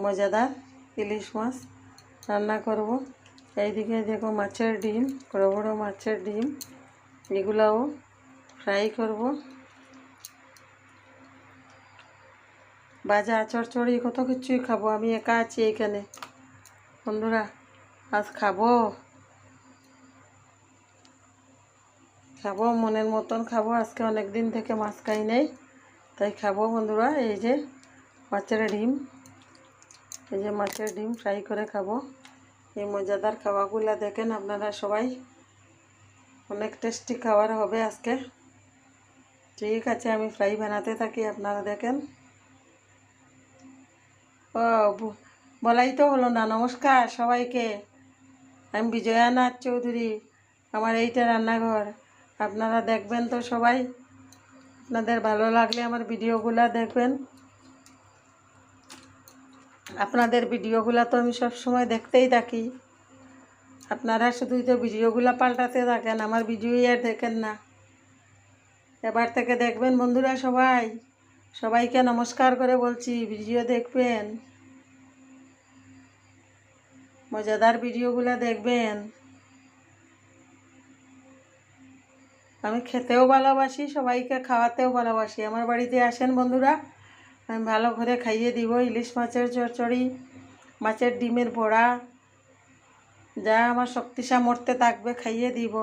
মজাদার ইলিশ মাছ রান্না করব। এইদিকে দেখো মাছের ডিম, বড় বড় মাছের ডিম, এগুলাও ফ্রাই করব। ভাজা চড়চড়ি কত কিছুই খাবো, আমি একা আছি এইখানে। বন্ধুরা আজ খাবো মনের মতন খাবো। আজকে অনেক দিন থেকে মাছ খাই নাই, তাই খাবো বন্ধুরা। এই যে মাছের ডিম, এই যে মাছের ডিম ফ্রাই করে খাবো। এই মজাদার খাওয়াগুলো দেখেন আপনারা সবাই, অনেক টেস্টি খাবার হবে আজকে। ঠিক আছে, আমি ফ্রাই বানাতে থাকি, আপনারা দেখেন। ও বলাই তো হলো না, নমস্কার সবাইকে। আমি বিজয়ানাথ চৌধুরী, আমার এইটা রান্নাঘর। আপনারা দেখবেন তো সবাই, আপনাদের ভালো লাগলে আমার ভিডিওগুলো দেখবেন। আপনাদের ভিডিওগুলো তো আমি সব সময় দেখতেই থাকি, আপনারা শুধুই তো ভিডিওগুলো পাল্টাতে থাকেন, আমার ভিডিওই আর দেখেন না। এবার থেকে দেখবেন বন্ধুরা সবাই, সবাইকে নমস্কার করে বলছি, ভিডিও দেখবেন, মজাদার ভিডিওগুলো দেখবেন। আমি খেতেও ভালোবাসি, সবাইকে খাওয়াতেও ভালোবাসি। আমার বাড়িতে আসেন বন্ধুরা, আমি ভালো করে খাইয়ে দিব। ইলিশ মাছের চচ্চড়ি, মাছের ডিমের বড়া, যা আমার শক্তি সামর্থ্যে থাকবে খাইয়ে দিব।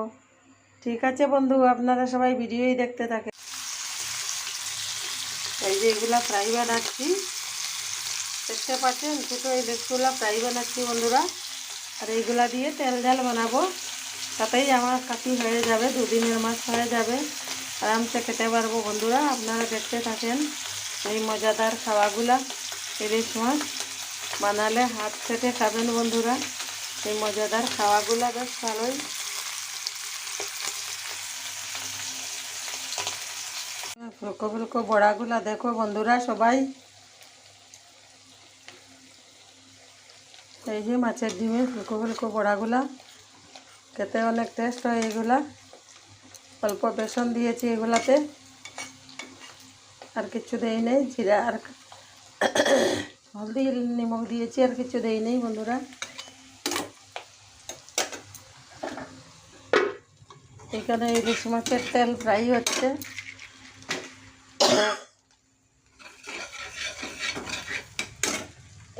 ঠিক আছে বন্ধু, আপনারা সবাই ভিডিওই দেখতে থাকেন। এই যে এগুলা ফ্রাই বানাচ্ছি, দেখতে পাচ্ছেন ছোটো ইলিশগুলা ফ্রাই বানাচ্ছি বন্ধুরা। আর এইগুলা দিয়ে তেল ঝাল বানাবো, তাতেই আমার কাটি হয়ে যাবে, দুদিনের মাছ হয়ে যাবে, আরামসে খেতে পারবো বন্ধুরা। আপনারা দেখতে থাকেন এই মজাদার খাওয়াগুলা। ইলিশ মাছ বানালে হাত থেকে খাবেন বন্ধুরা, এই মজাদার খাওয়াগুলা বেশ ভালোই। ফুলকো ফুলকো বড়াগুলা দেখো বন্ধুরা সবাই, এই যে মাছের ডিমের ফুলকো ফুলকো বড়াগুলা, খেতে অনেক টেস্ট হয় এগুলা। অল্প বেসন দিয়েছি এগুলাতে, আর কিছু দেই নেই, জিরা আর হলদি নিমখ দিয়েছি, আর কিছু দেই নেই বন্ধুরা। এখানে ইলিশ মাছের তেল ফ্রাই হচ্ছে।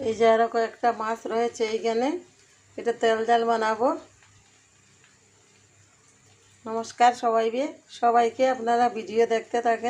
এই যে আরও কয়েকটা মাছ রয়েছে এইখানে, এটা তেল জাল বানাবো। নমস্কার সবাইকে, আপনারা ভিডিও দেখতে থাকেন।